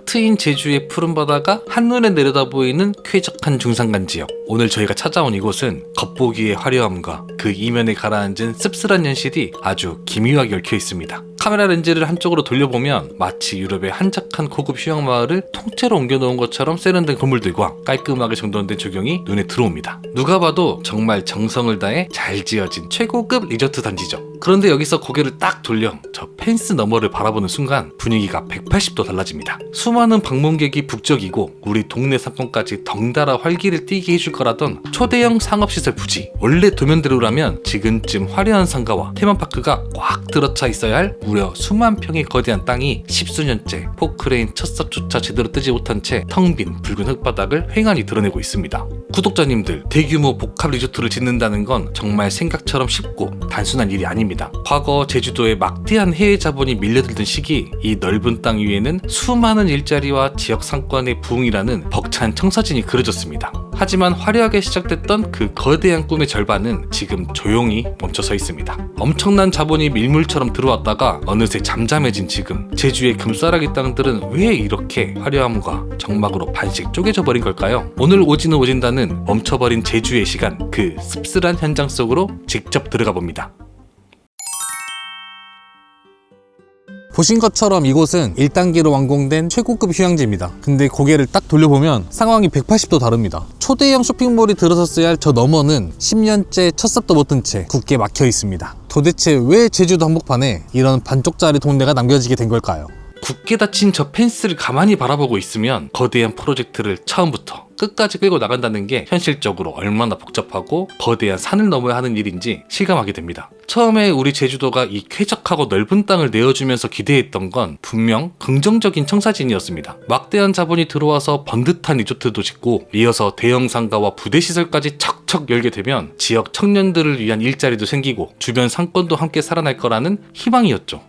트인 제주의 푸른 바다가 한눈에 내려다 보이는 쾌적한 중산간 지역. 오늘 저희가 찾아온 이곳은 겉보기의 화려함과 그 이면에 가라앉은 씁쓸한 현실이 아주 기묘하게 얽혀 있습니다. 카메라 렌즈를 한쪽으로 돌려보면 마치 유럽의 한적한 고급 휴양 마을을 통째로 옮겨놓은 것처럼 세련된 건물들과 깔끔하게 정돈된 조경이 눈에 들어옵니다. 누가 봐도 정말 정성을 다해 잘 지어진 최고급 리조트 단지죠. 그런데 여기서 고개를 딱 돌려 저 펜스 너머를 바라보는 순간 분위기가 180도 달라집니다. 수많은 방문객이 북적이고 우리 동네 상권까지 덩달아 활기를 띠게 해줄 거라던 초대형 상업시설 부지. 원래 도면대로라면 지금쯤 화려한 상가와 테마파크가 꽉 들어차 있어야 할 무려 수만 평의 거대한 땅이 십수년째 포크레인 첫 삽조차 제대로 뜨지 못한 채 텅 빈 붉은 흙바닥을 휑하니 드러내고 있습니다. 구독자님들, 대규모 복합 리조트를 짓는다는 건 정말 생각처럼 쉽고 단순한 일이 아닙니다. 과거 제주도에 막대한 해외 자본이 밀려들던 시기, 이 넓은 땅 위에는 수많은 일자리와 지역 상권의 부흥이라는 벅찬 청사진이 그려졌습니다. 하지만 화려하게 시작됐던 그 거대한 꿈의 절반은 지금 조용히 멈춰서 있습니다. 엄청난 자본이 밀물처럼 들어왔다가 어느새 잠잠해진 지금, 제주의 금싸라기 땅들은 왜 이렇게 화려함과 정막으로 반씩 쪼개져 버린 걸까요? 오늘 오지는 오진다는 멈춰버린 제주의 시간, 그 씁쓸한 현장 속으로 직접 들어가 봅니다. 보신 것처럼 이곳은 1단계로 완공된 최고급 휴양지입니다. 근데 고개를 딱 돌려보면 상황이 180도 다릅니다. 초대형 쇼핑몰이 들어섰어야 할 저 너머는 10년째 첫 삽도 못 든 채 굳게 막혀 있습니다. 도대체 왜 제주도 한복판에 이런 반쪽짜리 동네가 남겨지게 된 걸까요? 굳게 닫힌 저 펜스를 가만히 바라보고 있으면 거대한 프로젝트를 처음부터 끝까지 끌고 나간다는 게 현실적으로 얼마나 복잡하고 거대한 산을 넘어야 하는 일인지 실감하게 됩니다. 처음에 우리 제주도가 이 쾌적하고 넓은 땅을 내어주면서 기대했던 건 분명 긍정적인 청사진이었습니다. 막대한 자본이 들어와서 번듯한 리조트도 짓고 이어서 대형 상가와 부대시설까지 척척 열게 되면 지역 청년들을 위한 일자리도 생기고 주변 상권도 함께 살아날 거라는 희망이었죠.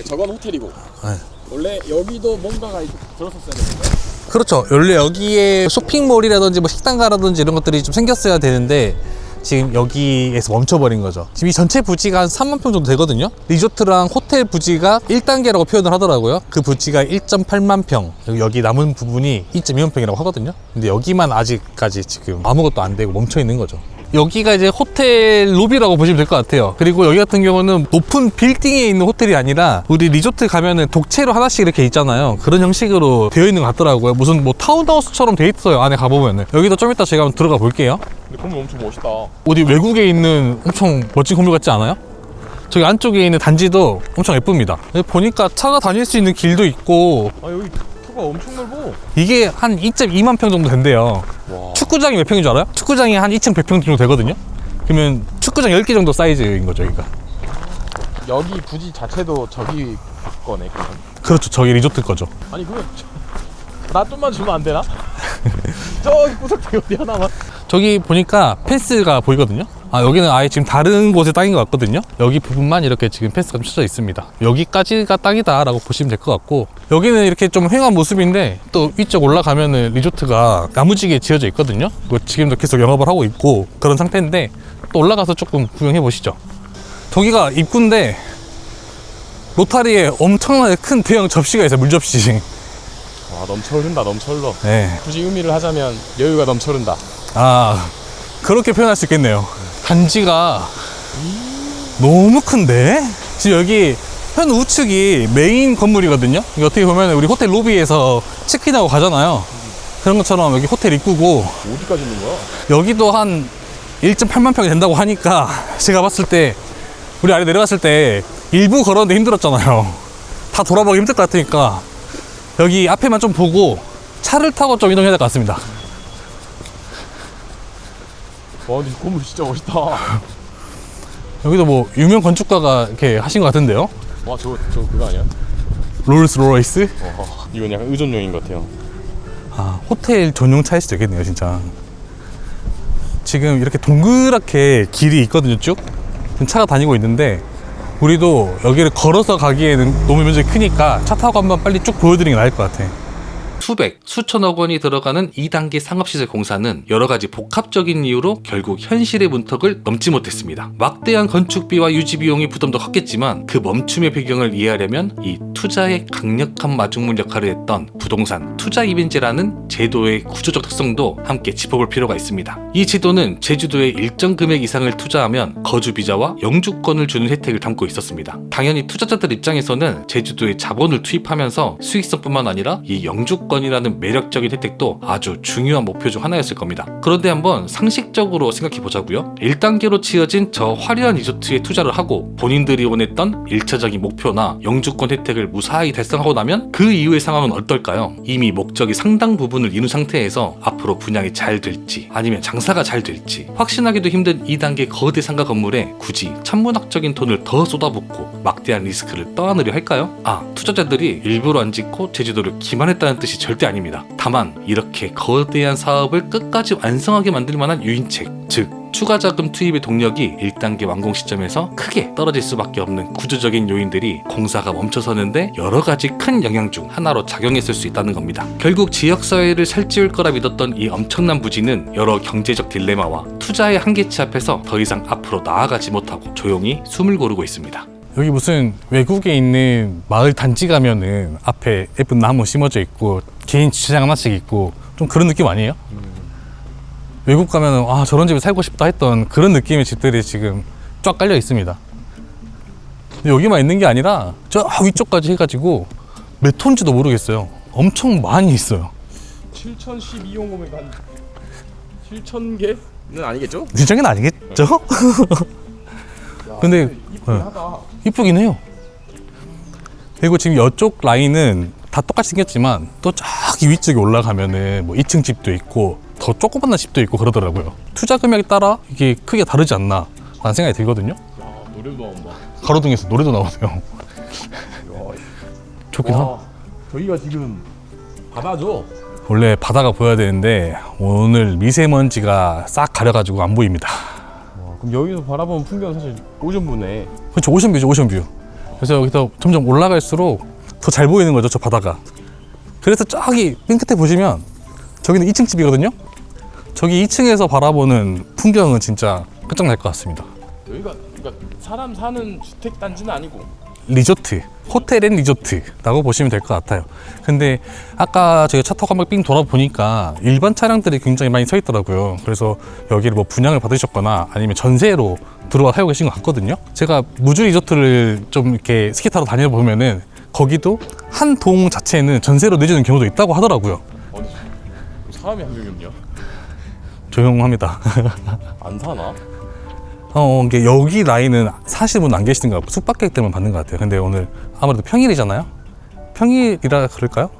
저건 호텔이고 네. 원래 여기도 뭔가가 들었었어야 되는데. 그렇죠. 원래 여기에 쇼핑몰이라든지 뭐 식당가라든지 이런 것들이 좀 생겼어야 되는데 지금 여기에서 멈춰버린 거죠. 지금 이 전체 부지가 한 3만 평 정도 되거든요. 리조트랑 호텔 부지가 1단계라고 표현을 하더라고요. 그 부지가 1.8만 평, 여기 남은 부분이 2.2만 평이라고 하거든요. 근데 여기만 아직까지 지금 아무것도 안 되고 멈춰 있는 거죠. 여기가 이제 호텔 로비라고 보시면 될 것 같아요. 그리고 여기 같은 경우는 높은 빌딩에 있는 호텔이 아니라 우리 리조트 가면은 독채로 하나씩 이렇게 있잖아요. 그런 형식으로 되어 있는 것 같더라고요. 무슨 뭐 타운하우스처럼 되어 있어요. 안에 가보면은. 여기도 좀 이따 제가 한번 들어가 볼게요. 근데 건물 엄청 멋있다. 어디 외국에 있는 엄청 멋진 건물 같지 않아요? 저기 안쪽에 있는 단지도 엄청 예쁩니다. 여기 보니까 차가 다닐 수 있는 길도 있고. 아 여기 터가 엄청 넓어. 이게 한 2.2만 평 정도 된대요. 와. 축구장이 몇 평인 줄 알아요? 축구장이 한 2층 100평 정도 되거든요. 그러면 축구장 10개 정도 사이즈인 거죠, 여기가. 여기 부지 자체도 저기 거네 그럼. 그렇죠, 저기 리조트 거죠. 아니 그러면 나 좀만 주면 안 되나? 저기 구석탱이 어디 하나만. 저기 보니까 펜스가 보이거든요. 아, 여기는 아예 지금 다른 곳의 땅인 것 같거든요. 여기 부분만 이렇게 지금 펜스가 좀 쳐져 있습니다. 여기까지가 땅이다 라고 보시면 될 것 같고, 여기는 이렇게 좀 휑한 모습인데 또 위쪽 올라가면은 리조트가 나무지게 지어져 있거든요. 지금도 계속 영업을 하고 있고 그런 상태인데, 또 올라가서 조금 구경해 보시죠. 저기가 입구인데 로타리에 엄청나게 큰 대형 접시가 있어요. 물접시. 와 넘쳐 흐른다, 넘쳐 흘러. 네. 굳이 의미를 하자면 여유가 넘쳐 흐른다. 아, 그렇게 표현할 수 있겠네요. 단지가 너무 큰데? 지금 여기 현 우측이 메인 건물이거든요. 이게 어떻게 보면 우리 호텔 로비에서 체크인하고 가잖아요. 그런 것처럼 여기 호텔 입구고, 어디까지 있는 거야? 여기도 한 1.8만 평이 된다고 하니까 제가 봤을 때 우리 아래 내려갔을 때 일부 걸었는데 힘들었잖아요. 다 돌아보기 힘들 것 같으니까 여기 앞에만 좀 보고 차를 타고 좀 이동해야 될 것 같습니다. 와 근데 이 건물 진짜 멋있다. 여기도 뭐 유명 건축가가 이렇게 하신 것 같은데요. 와 저거 그거 아니야? 롤스로이스? 이건 약간 의존용인 것 같아요. 아, 호텔 전용 차일 수도 있겠네요, 진짜. 지금 이렇게 동그랗게 길이 있거든요, 쭉. 지금 차가 다니고 있는데 우리도 여기를 걸어서 가기에는 너무 면적이 크니까 차 타고 한번 빨리 쭉 보여드리는 게 나을 것 같아. 수백, 수천억 원이 들어가는 2단계 상업시설 공사는 여러 가지 복합적인 이유로 결국 현실의 문턱을 넘지 못했습니다. 막대한 건축비와 유지비용이 부담도 컸겠지만 그 멈춤의 배경을 이해하려면 이 투자의 강력한 마중물 역할을 했던 부동산 투자 이벤제라는 제도의 구조적 특성도 함께 짚어볼 필요가 있습니다. 이 제도는 제주도에 일정 금액 이상을 투자하면 거주비자와 영주권을 주는 혜택을 담고 있었습니다. 당연히 투자자들 입장에서는 제주도에 자본을 투입하면서 수익성뿐만 아니라 이 영주권이라는 매력적인 혜택도 아주 중요한 목표 중 하나였을 겁니다. 그런데 한번 상식적으로 생각해 보자고요. 1단계로 치어진 저 화려한 리조트에 투자를 하고 본인들이 원했던 1차적인 목표나 영주권 혜택을 무사히 달성하고 나면 그 이후의 상황은 어떨까요? 이미 목적이 상당 부분을 이룬 상태에서 앞으로 분양이 잘 될지 아니면 장사가 잘 될지 확신하기도 힘든 2단계 거대 상가 건물에 굳이 천문학적인 돈을 더 쏟아붓고 막대한 리스크를 떠안으려 할까요? 투자자들이 일부러 안 짓고 제주도를 기만했다는 뜻이 절대 아닙니다. 다만 이렇게 거대한 사업을 끝까지 완성하게 만들 만한 유인책, 즉 추가 자금 투입의 동력이 1단계 완공 시점에서 크게 떨어질 수밖에 없는 구조적인 요인들이 공사가 멈춰서는데 여러 가지 큰 영향 중 하나로 작용했을 수 있다는 겁니다. 결국 지역사회를 살찌울 거라 믿었던 이 엄청난 부지는 여러 경제적 딜레마와 투자의 한계치 앞에서 더 이상 앞으로 나아가지 못하고 조용히 숨을 고르고 있습니다. 여기 무슨 외국에 있는 마을 단지 가면은 앞에 예쁜 나무 심어져 있고 개인 주차장 하나씩 있고 좀 그런 느낌 아니에요? 외국 가면은 저런 집에 살고 싶다 했던 그런 느낌의 집들이 지금 쫙 깔려 있습니다. 근데 여기만 있는 게 아니라 저 위쪽까지 해가지고 몇 톤지도 모르겠어요. 엄청 많이 있어요. 7012용 오면 한 7,000개는 아니겠죠? 일정은 아니겠죠? 근데 이쁘긴 하다. 이쁘긴 해요. 그리고 지금 이쪽 라인은 다 똑같이 생겼지만 또 저기 위쪽에 올라가면은 뭐 2층 집도 있고 더 조그만 집도 있고 그러더라고요. 투자 금액에 따라 이게 크게 다르지 않나 라는 생각이 들거든요. 노래도 나온다. 가로등에서 노래도 나오네요. 좋긴 하다. 저희가 지금 바다죠? 원래 바다가 보여야 되는데 오늘 미세먼지가 싹 가려가지고 안 보입니다. 그럼 여기서 바라보는 풍경은 사실 오션뷰네. 그렇죠. 오션뷰죠, 오션뷰. 그래서 여기서 점점 올라갈수록 더 잘 보이는 거죠, 저 바다가. 그래서 저기 맨 끝에 보시면 저기는 2층 집이거든요. 저기 2층에서 바라보는 풍경은 진짜 끝장날 것 같습니다. 여기가 그러니까 사람 사는 주택 단지는 아니고 리조트, 호텔 앤 리조트라고 보시면 될 것 같아요. 근데 아까 제가 차 타고 한번 삥 돌아보니까 일반 차량들이 굉장히 많이 서 있더라고요. 그래서 여기를 뭐 분양을 받으셨거나 아니면 전세로 들어와 살고 계신 것 같거든요. 제가 무주 리조트를 좀 이렇게 스키 타러 다녀보면은 거기도 한 동 자체는 전세로 내주는 경우도 있다고 하더라고요. 아니 사람이 한 명이 없냐? 조용합니다. 안 사나? 이게 여기 라인은 사실 분 안 계시는 것 같고 숙박객들만 받는 것 같아요. 근데 오늘 아무래도 평일이잖아요. 평일이라 그럴까요?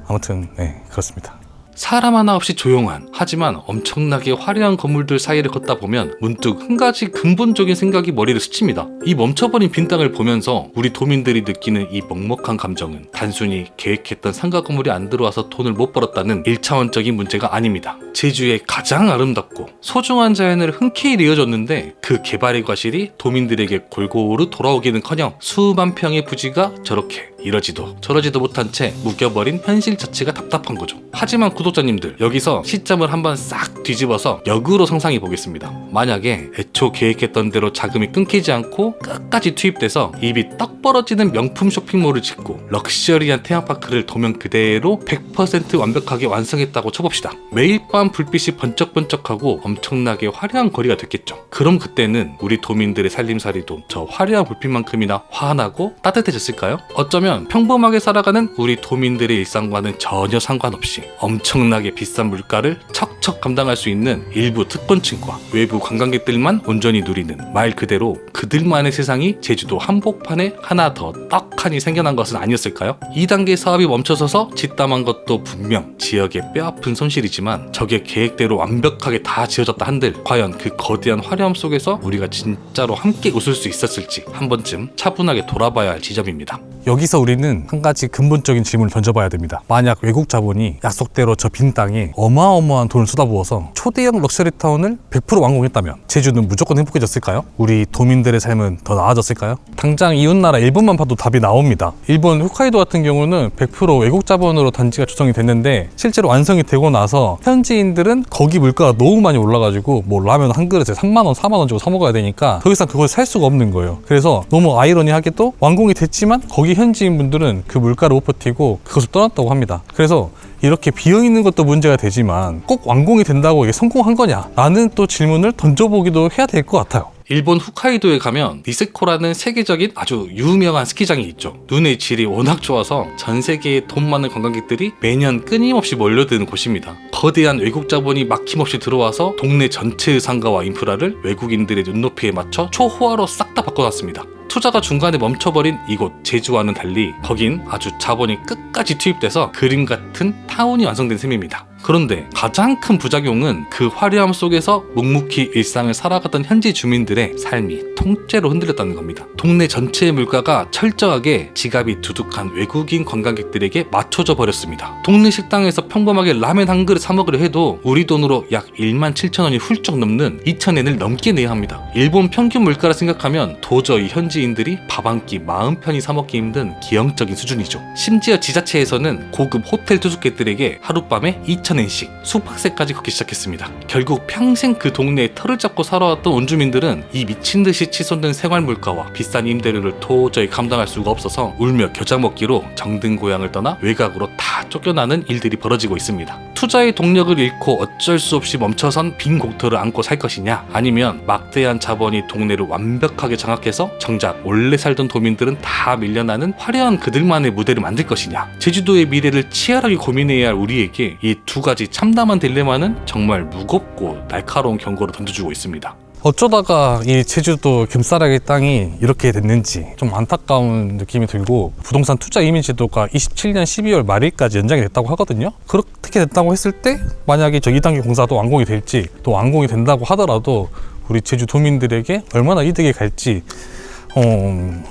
아무튼 네, 그렇습니다. 사람 하나 없이 조용한 하지만 엄청나게 화려한 건물들 사이를 걷다 보면 문득 한 가지 근본적인 생각이 머리를 스칩니다. 이 멈춰버린 빈 땅을 보면서 우리 도민들이 느끼는 이 먹먹한 감정은 단순히 계획했던 상가 건물이 안 들어와서 돈을 못 벌었다는 1차원적인 문제가 아닙니다. 제주의 가장 아름답고 소중한 자연을 흔쾌히 내어줬는데 그 개발의 과실이 도민들에게 골고루 돌아오기는커녕 수만 평의 부지가 저렇게 이러지도 저러지도 못한 채 묶여버린 현실 자체가 답답한 거죠. 하지만 구독자님들, 여기서 시점을 한번 싹 뒤집어서 역으로 상상해 보겠습니다. 만약에 애초 계획했던 대로 자금이 끊기지 않고 끝까지 투입돼서 입이 떡 벌어지는 명품 쇼핑몰을 짓고 럭셔리한 테마파크를 도면 그대로 100% 완벽하게 완성했다고 쳐봅시다. 매일 밤 불빛이 번쩍번쩍하고 엄청나게 화려한 거리가 됐겠죠. 그럼 그때는 우리 도민들의 살림살이도 저 화려한 불빛만큼이나 환하고 따뜻해졌을까요? 어쩌면 평범하게 살아가는 우리 도민들의 일상과는 전혀 상관없이 엄청나게 비싼 물가를 척척 감당할 수 있는 일부 특권층과 외부 관광객들만 온전히 누리는 말 그대로 그들만의 세상이 제주도 한복판에 하나 더 떡하니 생겨난 것은 아니었을까요? 2단계 사업이 멈춰서서 짓담한 것도 분명 지역의 뼈아픈 손실이지만 저게 계획대로 완벽하게 다 지어졌다 한들 과연 그 거대한 화려함 속에서 우리가 진짜로 함께 웃을 수 있었을지 한 번쯤 차분하게 돌아봐야 할 지점입니다. 여기서 우리는 한 가지 근본적인 질문을 던져봐야 됩니다. 만약 외국 자본이 약속대로 저 빈 땅에 어마어마한 돈을 쏟아부어서 초대형 럭셔리 타운을 100% 완공했다면 제주는 무조건 행복해졌을까요? 우리 도민들의 삶은 더 나아졌을까요? 당장 이웃나라 일본만 봐도 답이 나옵니다. 일본 홋카이도 같은 경우는 100% 외국 자본으로 단지가 조성이 됐는데 실제로 완성이 되고 나서 현지인들은 거기 물가가 너무 많이 올라가지고 뭐 라면 한 그릇에 3만 원, 4만 원 주고 사 먹어야 되니까 더 이상 그걸 살 수가 없는 거예요. 그래서 너무 아이러니하게도 완공이 됐지만 거기 현지인분들은 그 물가를 못 버티고 그것을 떠났다고 합니다. 그래서 이렇게 비어있는 것도 문제가 되지만 꼭 완공이 된다고 이게 성공한 거냐? 라는 또 질문을 던져보기도 해야 될 것 같아요. 일본 홋카이도에 가면 니세코라는 세계적인 아주 유명한 스키장이 있죠. 눈의 질이 워낙 좋아서 전 세계의 돈 많은 관광객들이 매년 끊임없이 몰려드는 곳입니다. 거대한 외국 자본이 막힘없이 들어와서 동네 전체의 상가와 인프라를 외국인들의 눈높이에 맞춰 초호화로 싹 다 바꿔놨습니다. 투자가 중간에 멈춰버린 이곳 제주와는 달리 거긴 아주 자본이 끝까지 투입돼서 그림 같은 타운이 완성된 셈입니다. 그런데 가장 큰 부작용은 그 화려함 속에서 묵묵히 일상을 살아가던 현지 주민들의 삶이 통째로 흔들렸다는 겁니다. 동네 전체의 물가가 철저하게 지갑이 두둑한 외국인 관광객들에게 맞춰져 버렸습니다. 동네 식당에서 평범하게 라면 한 그릇 사 먹으려 해도 우리 돈으로 약 17,000원이 훌쩍 넘는 2,000엔을 넘게 내야 합니다. 일본 평균 물가를 생각하면 도저히 현지인들이 밥 한 끼 마음 편히 사 먹기 힘든 기형적인 수준이죠. 심지어 지자체에서는 고급 호텔 투숙객들에게 하룻밤에 2,000엔씩 숙박세까지 걷기 시작했습니다. 결국 평생 그 동네에 털을 잡고 살아왔던 원주민들은 이 미친듯이 치솟는 생활 물가와 비싼 임대료를 도저히 감당할 수가 없어서 울며 겨자 먹기로 정든 고향을 떠나 외곽으로 다 쫓겨나는 일들이 벌어지고 있습니다. 투자의 동력을 잃고 어쩔 수 없이 멈춰선 빈 공터를 안고 살 것이냐, 아니면 막대한 자본이 동네를 완벽하게 장악해서 정작 원래 살던 도민들은 다 밀려나는 화려한 그들만의 무대를 만들 것이냐. 제주도의 미래를 치열하게 고민해야 할 우리에게 이 두 가지 참담한 딜레마는 정말 무겁고 날카로운 경고를 던져주고 있습니다. 어쩌다가 이 제주도 금싸라기 땅이 이렇게 됐는지 좀 안타까운 느낌이 들고, 부동산 투자 이민 제도가 27년 12월 말일까지 연장이 됐다고 하거든요. 그렇게 됐다고 했을 때 만약에 저 2단계 공사도 완공이 될지, 또 완공이 된다고 하더라도 우리 제주 도민들에게 얼마나 이득이 갈지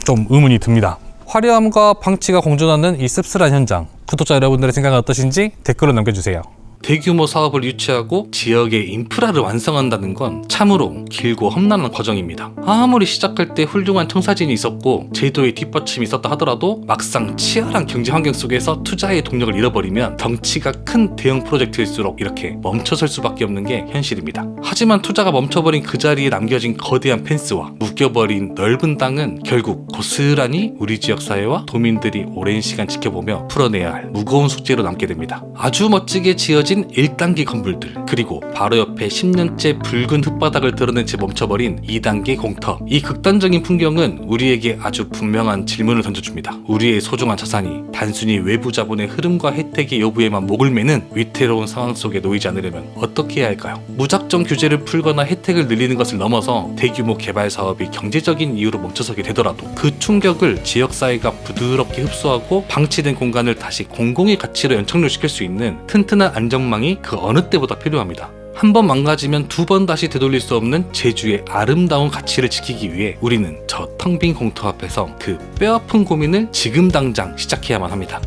좀 의문이 듭니다. 화려함과 방치가 공존하는 이 씁쓸한 현장, 구독자 여러분들의 생각은 어떠신지 댓글로 남겨주세요. 대규모 사업을 유치하고 지역의 인프라를 완성한다는 건 참으로 길고 험난한 과정입니다. 아무리 시작할 때 훌륭한 청사진이 있었고 제도의 뒷받침이 있었다 하더라도 막상 치열한 경제 환경 속에서 투자의 동력을 잃어버리면 덩치가 큰 대형 프로젝트일수록 이렇게 멈춰설 수밖에 없는 게 현실입니다. 하지만 투자가 멈춰버린 그 자리에 남겨진 거대한 펜스와 묶여버린 넓은 땅은 결국 고스란히 우리 지역 사회와 도민들이 오랜 시간 지켜보며 풀어내야 할 무거운 숙제로 남게 됩니다. 아주 멋지게 지어진 1단계 건물들, 그리고 바로 옆에 10년째 붉은 흙바닥을 드러낸 채 멈춰버린 2단계 공터. 이 극단적인 풍경은 우리에게 아주 분명한 질문을 던져줍니다. 우리의 소중한 자산이 단순히 외부 자본의 흐름과 혜택의 여부에만 목을 매는 위태로운 상황 속에 놓이지 않으려면 어떻게 해야 할까요? 무작정 규제를 풀거나 혜택을 늘리는 것을 넘어서 대규모 개발 사업이 경제적인 이유로 멈춰서게 되더라도 그 충격을 지역사회가 부드럽게 흡수하고 방치된 공간을 다시 공공의 가치로 연착륙시킬 수 있는 튼튼한 안정망이 그 어느 때보다 필요합니다. 한 번 망가지면 두 번 다시 되돌릴 수 없는 제주의 아름다운 가치를 지키기 위해 우리는 저 텅 빈 공터 앞에서 그 뼈아픈 고민을 지금 당장 시작해야만 합니다.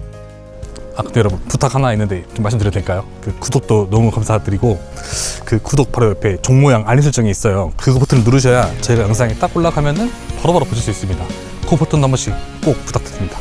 근데 여러분, 부탁 하나 있는데 좀 말씀드려도 될까요? 그 구독도 너무 감사드리고, 그 구독 바로 옆에 종 모양 알림 설정이 있어요. 그 버튼을 누르셔야 저희가 영상이 딱 올라가면은 바로바로 보실 수 있습니다. 그 버튼 한 번씩 꼭 부탁드립니다.